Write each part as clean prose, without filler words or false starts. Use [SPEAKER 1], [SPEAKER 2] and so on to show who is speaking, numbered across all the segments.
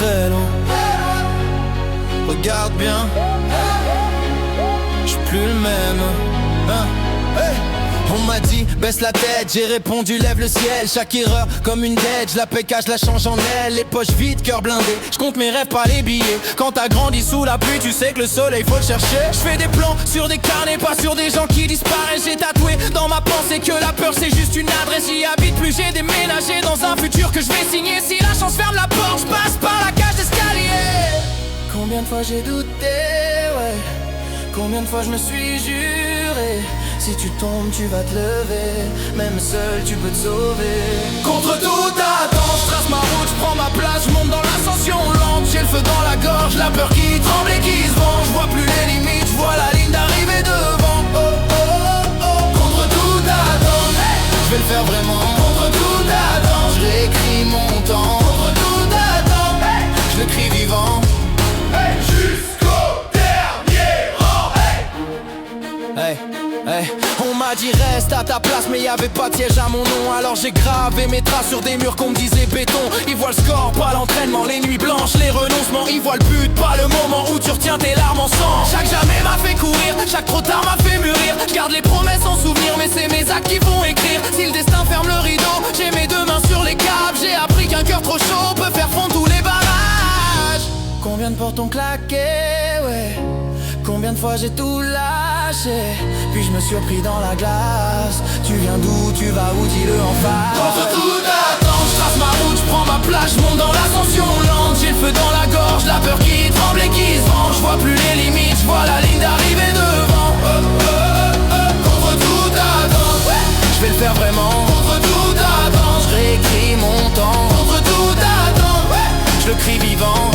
[SPEAKER 1] très loin. Regarde bien, j'suis plus le même, hein. Hey. On m'a dit baisse la tête, j'ai répondu lève le ciel. Chaque erreur comme une dette, la PK je la change en aile. Les poches vides, cœur blindé, j'compte mes rêves pas les billets. Quand t'as grandi sous la pluie, tu sais que le soleil faut le chercher. J'fais des plans sur des carnets, pas sur des gens qui disparaissent. J'ai tatoué dans ma pensée que la peur c'est juste une adresse. J'y habite plus, j'ai déménagé dans un futur que je vais signer. Si la chance ferme la porte, j'passe par la cage d'escalier. Combien de fois j'ai douté, ouais. Combien de fois je me suis juré. Si tu tombes, tu vas te lever. Même seul, tu peux te sauver. Contre toute attente, je trace ma route, je prends ma place, je monte dans l'ascension lente. J'ai le feu dans la gorge, la peur qui tremble et qui se venge. Je vois plus les limites, je vois la ligne d'arrivée devant. Oh, oh, oh, oh. Contre toute attente, je vais le faire vraiment. Contre toute attente, je réécris mon temps. Contre toute attente, je le crie vivant. Hey, hey. On m'a dit reste à ta place mais y'avait pas de siège à mon nom. Alors j'ai gravé mes traces sur des murs qu'on me disait béton. Ils voient le score, pas l'entraînement, les nuits blanches, les renoncements. Ils voient le but, pas le moment où tu retiens tes larmes en sang. Chaque jamais m'a fait courir, chaque trop tard m'a fait mûrir. Je garde les promesses en souvenir mais c'est mes actes qui vont écrire. Si le destin ferme le rideau, j'ai mes deux mains sur les câbles. J'ai appris qu'un cœur trop chaud peut faire fondre tous les barrages. Combien de portes ont claqué, ouais. Combien de fois j'ai tout lâché. Puis je me suis pris dans la glace. Tu viens d'où, tu vas où, dis-le en face. Contre toute attente, je trace ma route, je prends ma place, je monte dans l'ascension lente. J'ai le feu dans la gorge, la peur qui tremble et qui se venge. Je vois plus les limites, je vois la ligne d'arrivée devant. Contre toute attente, je vais le faire vraiment. Contre toute attente, je réécris mon temps. Contre toute attente, je le crie vivant.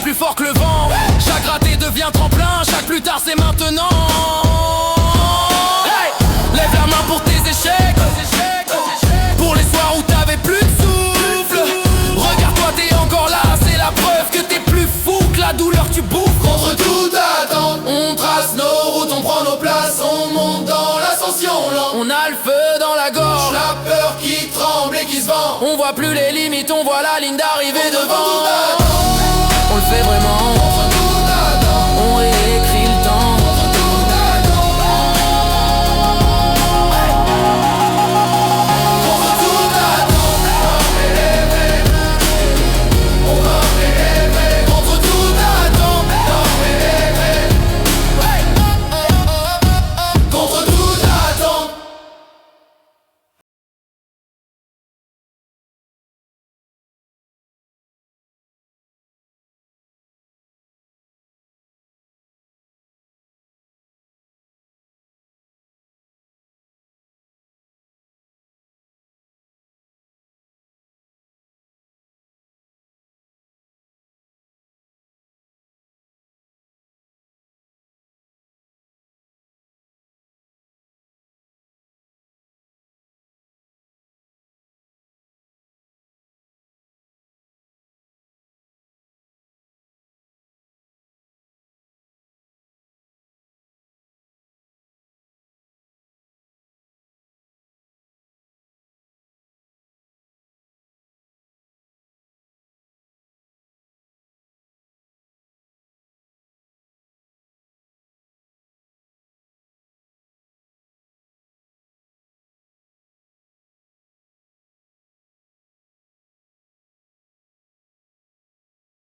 [SPEAKER 1] Plus fort que le vent. Chaque raté devient tremplin. Chaque plus tard c'est maintenant. Hey, lève la main pour tes échecs. Pour les soirs où t'avais plus de souffle. Regarde-toi, t'es encore là. C'est la preuve que t'es plus fou que la douleur tu bouffes. Contre toute attente, on trace nos routes, on prend nos places, on monte dans l'ascension lente. On a le feu dans la gorge, la peur qui tremble et qui se vend. On voit plus les limites, on voit la ligne d'arrivée devant.